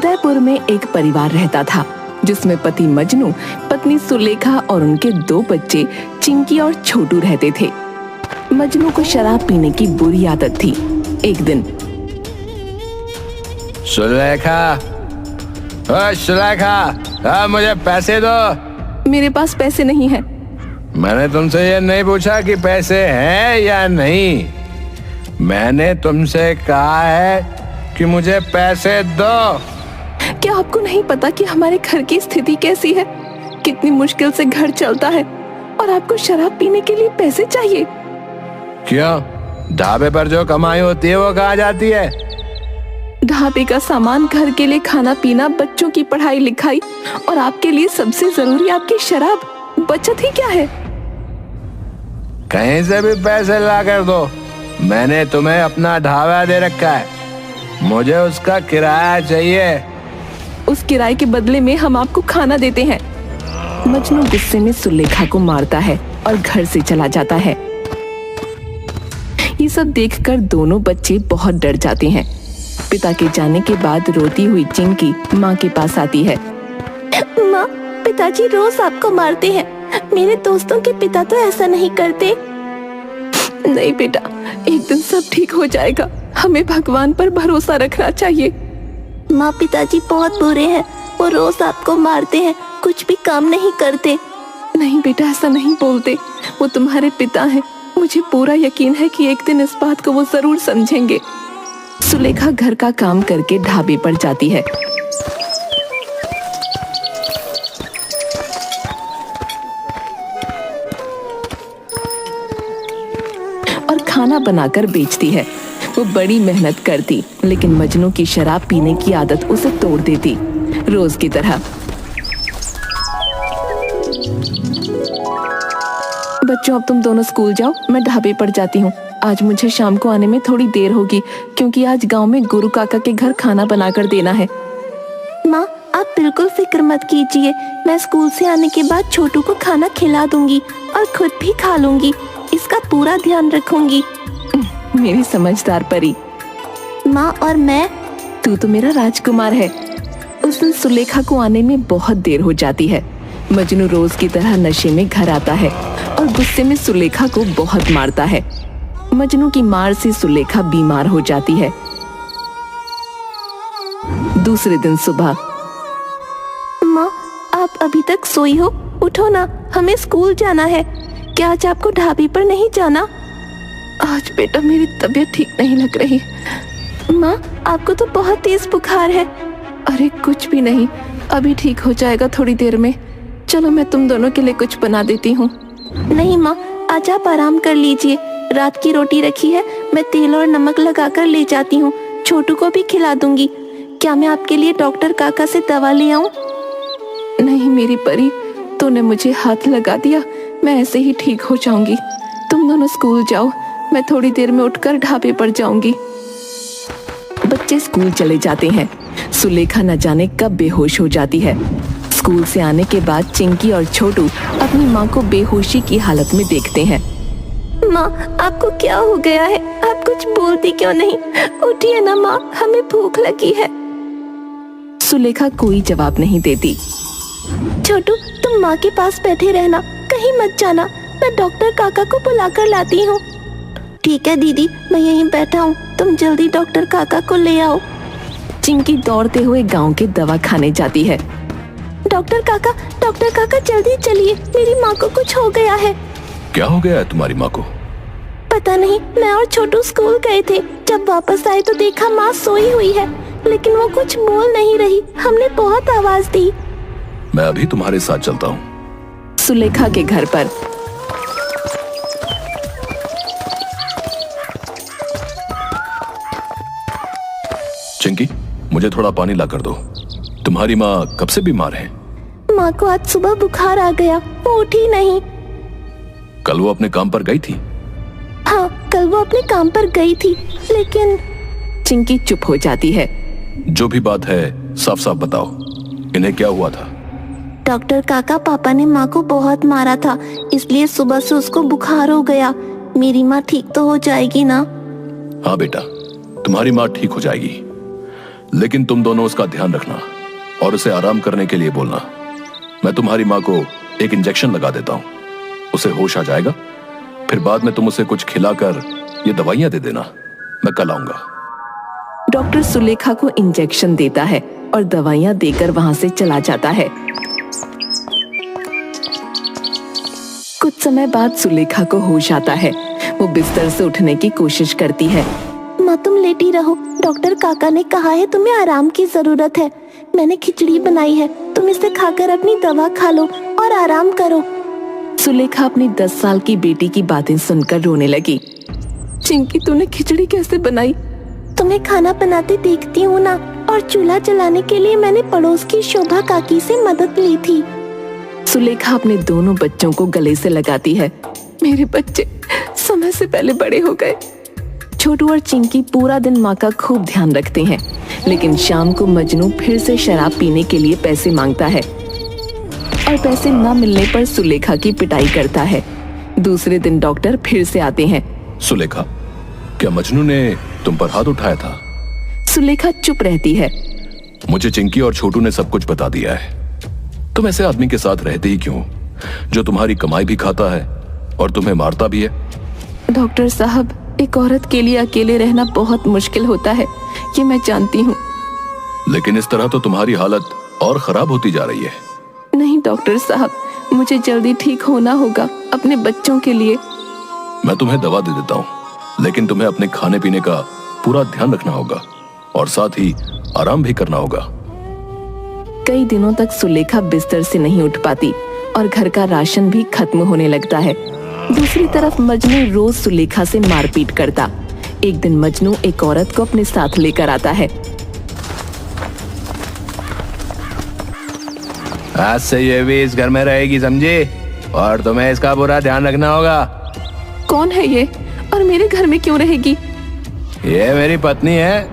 उदयपुर में एक परिवार रहता था जिसमें पति मजनू, पत्नी सुलेखा और उनके 2 बच्चे चिंकी और छोटू रहते थे। मजनू को शराब पीने की बुरी आदत थी। एक दिन सुलेखा, सुलेखा, मुझे पैसे दो। मेरे पास पैसे नहीं हैं। मैंने तुमसे ये नहीं पूछा कि पैसे हैं या नहीं। मैंने तुमसे कहा है कि मुझे पैसे दो। क्या आपको नहीं पता कि हमारे घर की स्थिति कैसी है? कितनी मुश्किल से घर चलता है और आपको शराब पीने के लिए पैसे चाहिए? क्यों? ढाबे पर जो कमाई होती है वो कहाँ जाती है? ढाबे का सामान, घर के लिए खाना पीना, बच्चों की पढ़ाई लिखाई और आपके लिए सबसे जरूरी आपकी शराब, बचत ही क्या है? कहीं से भी पैसे ला कर दो। मैंने तुम्हें अपना ढाबा दे रखा है, मुझे उसका किराया चाहिए। उस किराए के बदले में हम आपको खाना देते हैं। मजनू गुस्से में सुलेखा को मारता है और घर से चला जाता है। ये सब देखकर दोनों बच्चे बहुत डर जाते हैं। पिता के जाने के बाद रोती हुई चिंकी माँ के पास आती है। माँ, पिताजी रोज आपको मारते हैं। मेरे दोस्तों के पिता तो ऐसा नहीं करते। नहीं बेटा, एक दिन सब ठीक हो जाएगा। हमें भगवान पर भरोसा रखना चाहिए। माँ, पिताजी बहुत बुरे हैं। वो रोज आपको मारते हैं, कुछ भी काम नहीं करते। नहीं बेटा, ऐसा नहीं बोलते। वो तुम्हारे पिता हैं। मुझे पूरा यकीन है कि एक दिन इस बात को वो जरूर समझेंगे। सुलेखा घर का काम करके ढाबे पर जाती है। और खाना बनाकर बेचती है। वो बड़ी मेहनत करती, लेकिन मजनू की शराब पीने की आदत उसे तोड़ देती, रोज की तरह। बच्चों, अब तुम दोनों स्कूल जाओ, मैं ढाबे पर जाती हूँ। आज मुझे शाम को आने में थोड़ी देर होगी क्योंकि आज गांव में गुरु काका के घर खाना बनाकर देना है। माँ, आप बिल्कुल फिक्र मत कीजिए। मैं स्कूल से आने के बाद छोटू को खाना खिला दूंगी और खुद भी खा लूंगी। इसका पूरा ध्यान रखूंगी। मेरी समझदार परी। माँ, और मैं? तू तो मेरा राजकुमार है। उस दिन सुलेखा को आने में बहुत देर हो जाती है। मजनू रोज की तरह नशे में घर आता है और गुस्से में सुलेखा को बहुत मारता है। मजनू की मार से सुलेखा बीमार हो जाती है। दूसरे दिन सुबह। माँ, आप अभी तक सोई हो? उठो ना, हमें स्कूल जाना है। क्या आज आपको ढाबे पर नहीं जाना? आज बेटा मेरी तबीयत ठीक नहीं लग रही। माँ, आपको तो बहुत तेज बुखार है। अरे कुछ भी नहीं, अभी ठीक हो जाएगा थोड़ी देर में। चलो मैं तुम दोनों के लिए कुछ बना देती हूँ। नहीं माँ, आज आप आराम कर लीजिए। रात की रोटी रखी है, मैं तेल और नमक लगाकर ले जाती हूँ। छोटू को भी खिला दूंगी। क्या मैं आपके लिए डॉक्टर काका से दवा ले आऊँ? नहीं मेरी परी, तूने मुझे हाथ लगा दिया, मैं ऐसे ही ठीक हो जाऊंगी। तुम दोनों स्कूल जाओ, मैं थोड़ी देर में उठकर ढाबे पर जाऊंगी। बच्चे स्कूल चले जाते हैं। सुलेखा न जाने कब बेहोश हो जाती है। स्कूल से आने के बाद चिंकी और छोटू अपनी माँ को बेहोशी की हालत में देखते हैं। माँ, आपको क्या हो गया है? आप कुछ बोलती क्यों नहीं? उठिए ना माँ, हमें भूख लगी है। सुलेखा कोई जवाब नहीं देती। छोटू, तुम माँ के पास बैठे रहना, कहीं मत जाना। मैं डॉक्टर काका को बुलाकर लाती हूँ। ठीक है दीदी, मैं यहीं बैठा हूँ। तुम जल्दी डॉक्टर काका को ले आओ। चिंकी दौड़ते हुए गांव के दवा खाने जाती है। डॉक्टर काका जल्दी चलिए, मेरी माँ को कुछ हो गया है। क्या हो गया है तुम्हारी माँ को? पता नहीं, मैं और छोटू स्कूल गए थे। जब वापस आए तो देखा माँ सोई हुई है, लेकिन वो कुछ बोल नहीं रही। हमने बहुत आवाज दी। मैं अभी तुम्हारे साथ चलता हूँ। सुलेखा के घर पर। चिंकी, मुझे थोड़ा पानी ला कर दो। तुम्हारी माँ कब से बीमार है? माँ को आज सुबह बुखार आ गया, वो उठी नहीं। कल वो अपने काम पर गई थी? हाँ, कल वो अपने काम पर गई थी, लेकिन। चिंकी चुप हो जाती है। जो भी बात है साफ साफ बताओ, इन्हें क्या हुआ था? डॉक्टर काका, पापा ने माँ को बहुत मारा था, इसलिए सुबह से उसको बुखार हो गया। मेरी माँ ठीक तो हो जाएगी ना? हाँ बेटा, तुम्हारी माँ ठीक हो जाएगी। लेकिन तुम दोनों उसका ध्यान रखना और उसे आराम करने के लिए बोलना। मैं तुम्हारी माँ को एक इंजेक्शन लगा देता हूँ, उसे होश आ जाएगा। फिर बाद में तुम उसे कुछ खिलाकर ये दवाइयां दे देना। मैं कल आऊंगा। डॉक्टर सुलेखा को इंजेक्शन देता है और दवाइयां देकर वहां से चला जाता है। कुछ समय बाद सुलेखा को होश आता है। वो बिस्तर से उठने की कोशिश करती है। माँ तुम लेटी रहो, डॉक्टर काका ने कहा है तुम्हें आराम की जरूरत है। मैंने खिचड़ी बनाई है, तुम इसे खाकर अपनी दवा खा लो और आराम करो। सुलेखा अपनी 10 साल की बेटी की बातें सुनकर रोने लगी। चिंकी, तूने खिचड़ी कैसे बनाई? तुम्हें खाना बनाते देखती हूँ ना, और चूल्हा जलाने के लिए मैंने पड़ोस की शोभा काकी से मदद ली थी। सुलेखा अपने दोनों बच्चों को गले से लगाती है। मेरे बच्चे समय से पहले बड़े हो गए। छोटू और चिंकी पूरा दिन माँ का खूब ध्यान रखते हैं, लेकिन शाम को मजनू फिर से शराब पीने के लिए पैसे मांगता है और पैसे न मिलने पर सुलेखा की पिटाई करता है। दूसरे दिन डॉक्टर फिर से आते हैं। सुलेखा, क्या मजनू ने तुम पर हाथ उठाया था? सुलेखा चुप रहती है। मुझे चिंकी और छोटू ने सब कुछ बता दिया है। तुम ऐसे आदमी के साथ रहते ही क्यों, जो तुम्हारी कमाई भी खाता है और तुम्हें मारता भी है? डॉक्टर साहब, एक औरत के लिए अकेले रहना बहुत मुश्किल होता है, ये मैं जानती हूँ। लेकिन इस तरह तो तुम्हारी हालत और खराब होती जा रही है। नहीं डॉक्टर साहब, मुझे जल्दी ठीक होना होगा अपने बच्चों के लिए। मैं तुम्हें दवा दे देता हूँ, लेकिन तुम्हें अपने खाने पीने का पूरा ध्यान रखना होगा और साथ ही आराम भी करना होगा। कई दिनों तक सुलेखा बिस्तर से नहीं उठ पाती और घर का राशन भी खत्म होने लगता है। दूसरी तरफ मजनू रोज सुलेखा से मारपीट करता। एक दिन मजनू एक औरत को अपने साथ लेकर आता है। आज से ये भी इस घर में रहेगी, समझी? और तुम्हें इसका पूरा ध्यान रखना होगा। कौन है ये और मेरे घर में क्यों रहेगी? ये मेरी पत्नी है,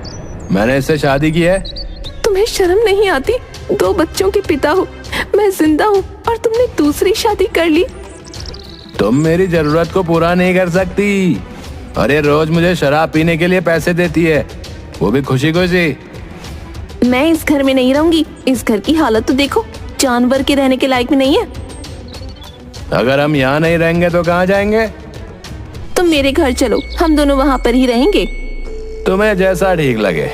मैंने इससे शादी की है। तुम्हें शर्म नहीं आती? 2 बच्चों के पिता हो, मैं जिंदा हूँ और तुमने दूसरी शादी कर ली। तुम मेरी जरूरत को पूरा नहीं कर सकती और ये रोज मुझे शराब पीने के लिए पैसे देती है, वो भी खुशी खुशी। मैं इस घर में नहीं रहूंगी। इस घर की हालत तो देखो, जानवर के रहने के लायक भी नहीं है। अगर हम यहाँ नहीं रहेंगे तो कहाँ जाएंगे? तुम मेरे घर चलो, हम दोनों वहाँ पर ही रहेंगे। तुम्हें जैसा ठीक लगे।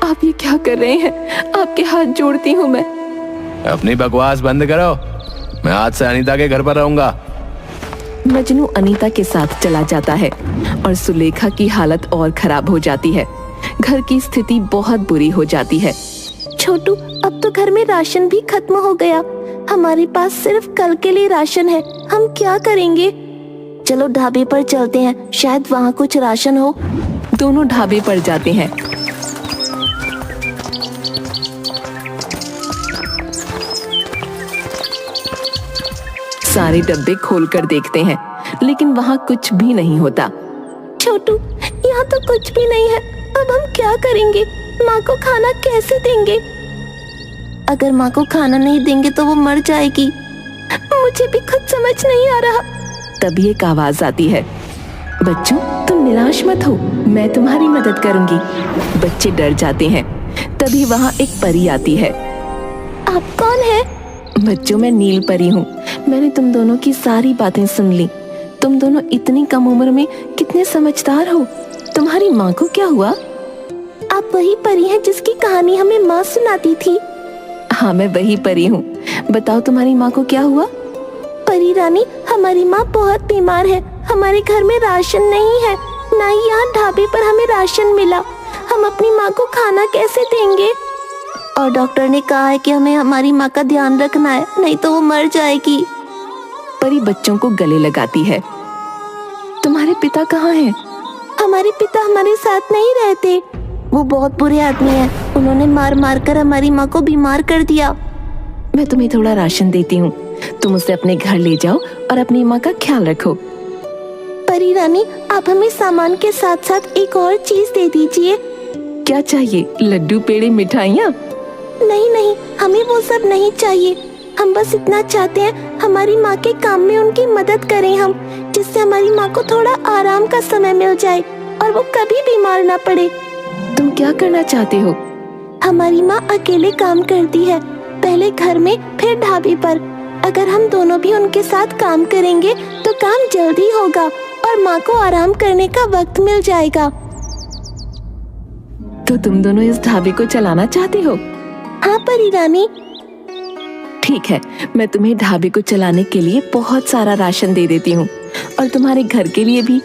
आप ये क्या कर रहे हैं? आपके हाथ जोड़ती हूँ मैं। अपनी बकवास बंद करो, मैं आज से अनीता के घर पर रहूंगा। मजनू अनीता के साथ चला जाता है और सुलेखा की हालत और खराब हो जाती है। घर की स्थिति बहुत बुरी हो जाती है। छोटू, अब तो घर में राशन भी खत्म हो गया। हमारे पास सिर्फ कल के लिए राशन है, हम क्या करेंगे? चलो ढाबे पर चलते हैं, शायद वहाँ कुछ राशन हो। दोनों ढाबे पर जाते हैं। सारे डब्बे खोलकर देखते हैं, लेकिन वहाँ कुछ भी नहीं होता। छोटू, यहाँ तो कुछ भी नहीं है, अब हम क्या करेंगे? माँ को खाना कैसे देंगे? अगर माँ को खाना नहीं देंगे तो वो मर जाएगी। मुझे भी खुद समझ नहीं आ रहा। तभी एक आवाज आती है। बच्चों, तुम निराश मत हो, मैं तुम्हारी मदद करूंगी। बच्चे डर जाते हैं। तभी वहाँ एक परी आती है। आप कौन है? बच्चों, मैं नील परी हूँ। मैंने तुम दोनों की सारी बातें सुन ली। तुम दोनों इतनी कम उम्र में कितने समझदार हो। तुम्हारी माँ को क्या हुआ? आप वही परी हैं जिसकी कहानी हमें माँ सुनाती थी। हाँ, मैं वही परी हूँ। बताओ, तुम्हारी माँ को क्या हुआ? परी रानी, हमारी माँ बहुत बीमार है। हमारे घर में राशन नहीं है, ना ही यहाँ ढाबे पर हमें राशन मिला। हम अपनी माँ को खाना कैसे देंगे? और डॉक्टर ने कहा है कि हमें हमारी माँ का ध्यान रखना है, नहीं तो वो मर जाएगी। परी बच्चों को गले लगाती है। तुम्हारे पिता कहाँ हैं? हमारे पिता हमारे साथ नहीं रहते, वो बहुत बुरे आदमी हैं। उन्होंने मार मार कर हमारी माँ को बीमार कर दिया। मैं तुम्हें थोड़ा राशन देती हूँ, तुम उसे अपने घर ले जाओ और अपनी माँ का ख्याल रखो। परी रानी, आप हमें सामान के साथ साथ एक और चीज दे दीजिए। क्या चाहिए? लड्डू, पेड़े, मिठाइयाँ? नहीं नहीं, हमें वो सब नहीं चाहिए। हम बस इतना चाहते हैं, हमारी माँ के काम में उनकी मदद करें हम, जिससे हमारी माँ को थोड़ा आराम का समय मिल जाए और वो कभी बीमार ना पड़े। तुम क्या करना चाहते हो? हमारी माँ अकेले काम करती है, पहले घर में फिर ढाबे पर। अगर हम दोनों भी उनके साथ काम करेंगे तो काम जल्दी होगा और माँ को आराम करने का वक्त मिल जाएगा। तो तुम दोनों इस ढाबे को चलाना चाहती हो? हाँ परी रानी। ठीक है, मैं तुम्हें ढाबे को चलाने के लिए बहुत सारा राशन दे देती हूँ और तुम्हारे घर के लिए भी।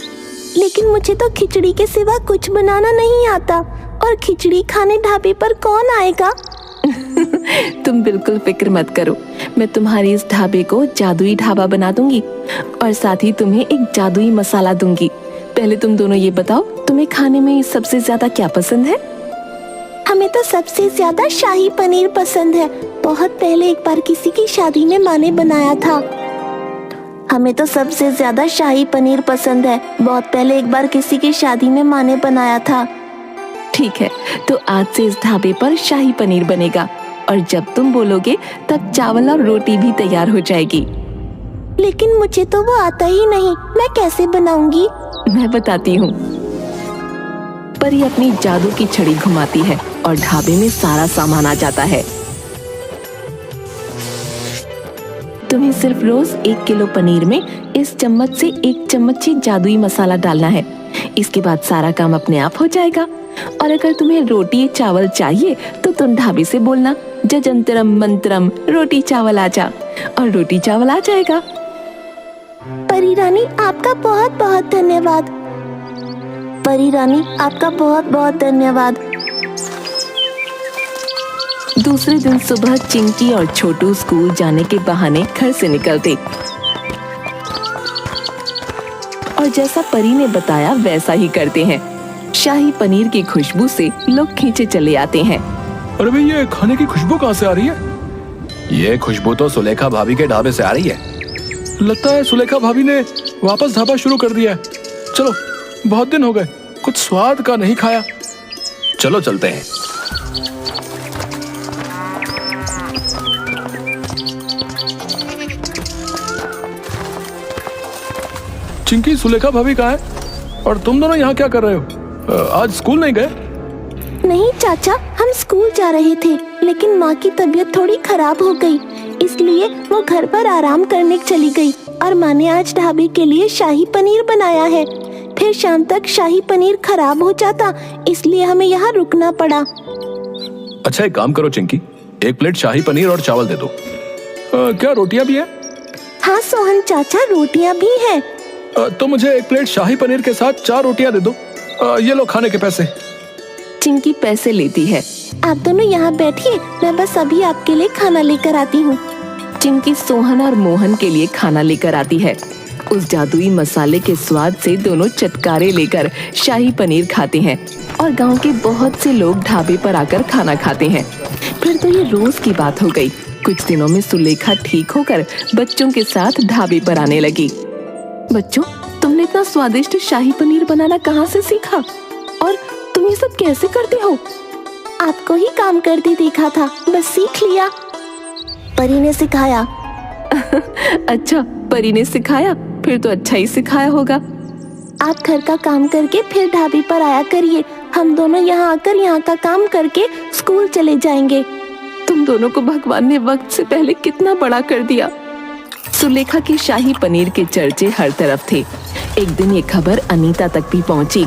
लेकिन मुझे तो खिचड़ी के सिवा कुछ बनाना नहीं आता, और खिचड़ी खाने ढाबे पर कौन आएगा? तुम बिल्कुल फिक्र मत करो, मैं तुम्हारे इस ढाबे को जादुई ढाबा बना दूंगी और साथ ही तुम्हें एक जादुई मसाला दूंगी। पहले तुम दोनों ये बताओ, तुम्हें खाने में सबसे ज्यादा क्या पसंद है? हमें तो सबसे ज्यादा शाही पनीर पसंद है। बहुत पहले एक बार किसी की शादी में माँ ने बनाया था। हमें तो सबसे ज्यादा शाही पनीर पसंद है। बहुत पहले एक बार किसी की शादी में माँ ने बनाया था। ठीक है, तो आज से इस ढाबे पर शाही पनीर बनेगा और जब तुम बोलोगे तब चावल और रोटी भी तैयार हो जाएगी। लेकिन मुझे तो वो आता ही नहीं, मैं कैसे बनाऊंगी? मैं बताती हूँ। परी अपनी जादू की छड़ी घुमाती है और ढाबे में सारा सामान आ जाता है। तुम्हें सिर्फ रोज 1 किलो पनीर में इस चम्मच से 1 चम्मच ही जादुई मसाला डालना है। इसके बाद सारा काम अपने आप हो जाएगा। और अगर तुम्हें रोटी चावल चाहिए तो तुम ढाबे से बोलना, जजंतरम मंत्रम रोटी चावल आजा, और रोटी चावल आ जाएगा। परी रानी आपका बहुत बहुत धन्यवाद। परी रानी आपका बहुत बहुत धन्यवाद। दूसरे दिन सुबह चिंकी और छोटू स्कूल जाने के बहाने घर से निकलते और जैसा परी ने बताया वैसा ही करते हैं। शाही पनीर की खुशबू से लोग खींचे चले आते हैं। अरे भाई, ये खाने की खुशबू कहाँ से आ रही है? ये खुशबू तो सुलेखा भाभी के ढाबे से आ रही है। लगता है सुलेखा भाभी ने वापस ढाबा शुरू कर दिया है। चलो, बहुत दिन हो गए, कुछ स्वाद का नहीं खाया। चलो चलते हैं। चिंकी, सुलेखा भाभी कहाँ है? और तुम दोनों यहाँ क्या कर रहे हो? आज स्कूल नहीं गए? नहीं चाचा, हम स्कूल जा रहे थे, लेकिन माँ की तबीयत थोड़ी खराब हो गई, इसलिए वो घर पर आराम करने चली गई। और माँ ने आज ढाबे के लिए शाही पनीर बनाया है। फिर शाम तक शाही पनीर खराब हो जाता, इसलिए हमें यहाँ रुकना पड़ा। अच्छा, एक काम करो चिंकी, 1 प्लेट शाही पनीर और चावल दे दो। क्या रोटियां भी है? हाँ सोहन चाचा, रोटियाँ भी हैं। तो मुझे 1 प्लेट शाही पनीर के साथ 4 रोटियां दे दो। ये लो खाने के पैसे। चिंकी पैसे लेती है। आप दोनों यहाँ बैठिए, मैं बस अभी आपके लिए खाना लेकर आती हूँ। चिंकी सोहन और मोहन के लिए खाना लेकर आती है। उस जादुई मसाले के स्वाद से दोनों चटकारे लेकर शाही पनीर खाते हैं और गांव के बहुत से लोग ढाबे पर आकर खाना खाते हैं। फिर तो ये रोज की बात हो गई। कुछ दिनों में सुलेखा ठीक होकर बच्चों के साथ ढाबे पर आने लगी। बच्चों, तुमने इतना स्वादिष्ट शाही पनीर बनाना कहाँ से सीखा और तुम ये सब कैसे करते हो? आपको ही काम करते देखा था, बस सीख लिया। परी ने सिखाया। अच्छा, परी ने सिखाया? फिर तो अच्छा ही सिखाया होगा। आप घर का काम करके फिर ढाबे पर आया करिए। हम दोनों यहाँ आकर यहाँ का काम करके स्कूल चले जाएंगे। तुम दोनों को भगवान ने वक्त से पहले कितना बड़ा कर दिया। सुलेखा के शाही पनीर के चर्चे हर तरफ थे। एक दिन ये खबर अनीता तक भी पहुंची।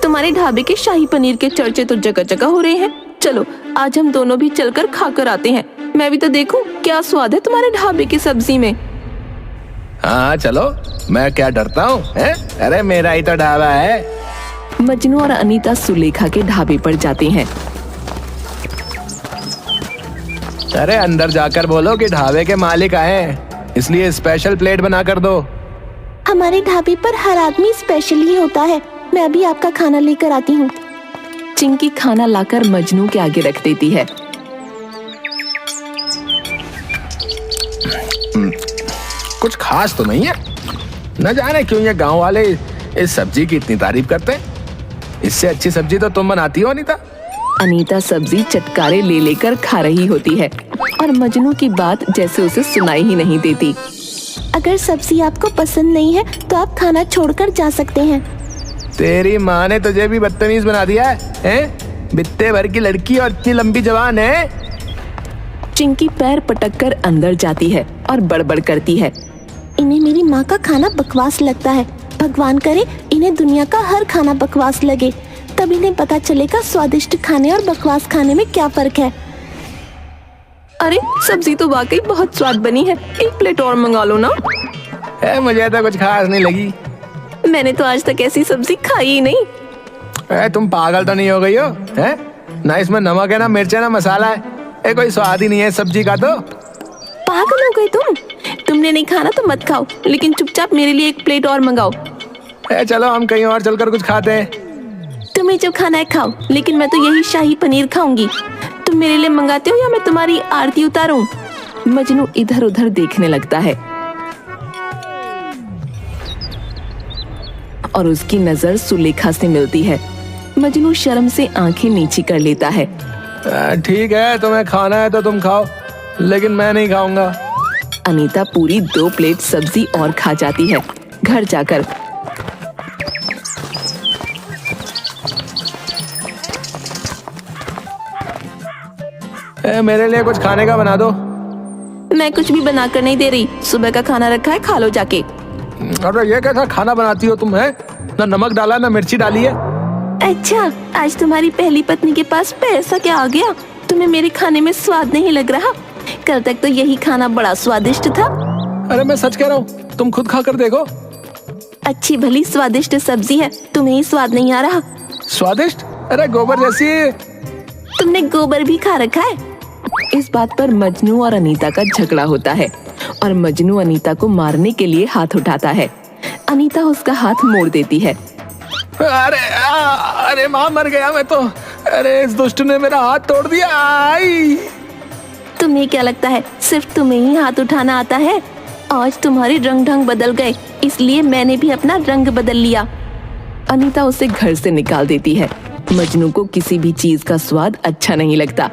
तुम्हारे ढाबे के शाही पनीर के चर्चे तो जगह जगह हो रहे हैं। चलो, आज हम दोनों भी चलकर खाकर आते हैं। मैं भी तो देखूं क्या स्वाद है तुम्हारे ढाबे की सब्जी में। हाँ चलो, मैं क्या डरता हूँ? अरे मेरा ही तो ढाबा है। मजनू और अनीता सुलेखा के ढाबे पर जाते हैं। अरे अंदर जाकर बोलो कि ढाबे के मालिक आए हैं, इसलिए स्पेशल प्लेट बना कर दो। हमारे ढाबे पर हर आदमी स्पेशल ही होता है। मैं अभी आपका खाना लेकर आती हूँ। चिंकी खाना लाकर मजनू के आगे रख देती है। कुछ खास तो नहीं है। न जाने क्यों ये गांव वाले इस सब्जी की इतनी तारीफ करते हैं। इससे अच्छी सब्जी तो तुम बनाती हो अनीता। अनीता सब्जी चटकारे ले लेकर खा रही होती है और मजनू की बात जैसे उसे सुनाई ही नहीं देती। अगर सब्जी आपको पसंद नहीं है तो आप खाना छोड़कर जा सकते हैं। तेरी माँ ने तुझे भी बदतमीज बना दिया है? बित्ते भर की लड़की और इतनी लंबी जवान है। चिंकी पैर पटक कर अंदर जाती है और बड़बड़ करती है। इन्हें मेरी माँ का खाना बकवास लगता है। भगवान करे इन्हें दुनिया का हर खाना बकवास लगे, तब इन्हें पता चलेगा स्वादिष्ट खाने और बकवास खाने में क्या फर्क है। अरे सब्जी तो वाकई बहुत स्वाद बनी है, एक प्लेट और मंगा लो ना। मुझे तो कुछ खास नहीं लगी। मैंने तो आज तक ऐसी सब्जी खाई ही नहीं। तुम पागल तो नहीं हो गई हो? है ना, इसमें नमक है ना मिर्च है ना मसाला है, कोई स्वाद ही नहीं है सब्जी का। तो पागल हो गए तुमने नहीं खाना तो मत खाओ, लेकिन चुपचाप मेरे लिए एक प्लेट और मंगाओ। चलो हम कहीं और चलकर कुछ खाते हैं। तुम्हें जो खाना है खाओ, लेकिन मैं तो यही शाही पनीर खाऊंगी। तुम मेरे लिए मंगाते हो या मैं तुम्हारी आरती उतारूं? मजनू इधर उधर देखने लगता है और उसकी नजर सुलेखा से मिलती है। मजनू शर्म से आंखें नीची कर लेता है। ठीक है, तुम्हें खाना है तो तुम खाओ, लेकिन मैं नहीं खाऊंगा। अनीता पूरी 2 प्लेट सब्जी और खा जाती है। घर जाकर मेरे लिए कुछ खाने का बना दो। मैं कुछ भी बना कर नहीं दे रही, सुबह का खाना रखा है, खा लो जाके। अरे ये कैसा खाना बनाती हो तुम? है ना नमक डाला ना मिर्ची डाली है। अच्छा, आज तुम्हारी पहली पत्नी के पास पैसा क्या आ गया? तुम्हें मेरे खाने में स्वाद नहीं लग रहा? कल तक तो यही खाना बड़ा स्वादिष्ट था। अरे मैं सच कह रहा हूँ, तुम खुद खा कर देखो। अच्छी भली स्वादिष्ट सब्जी है, तुम्हें ही स्वाद नहीं आ रहा। स्वादिष्ट? अरे गोबर जैसी। तुमने गोबर भी खा रखा है। इस बात पर मजनू और अनीता का झगड़ा होता है और मजनू अनीता को मारने के लिए हाथ उठाता है। अनीता उसका हाथ मोड़ देती है। अरे माँ, मर गया मैं तो। अरे इस दुष्ट ने मेरा हाथ तोड़ दिया। आई। तुम्हें क्या लगता है सिर्फ तुम्हें ही हाथ उठाना आता है? आज तुम्हारे रंग ढंग बदल गए, इसलिए मैंने भी अपना रंग बदल लिया। अनीता उसे घर से निकाल देती है। मजनू को किसी भी चीज का स्वाद अच्छा नहीं लगता।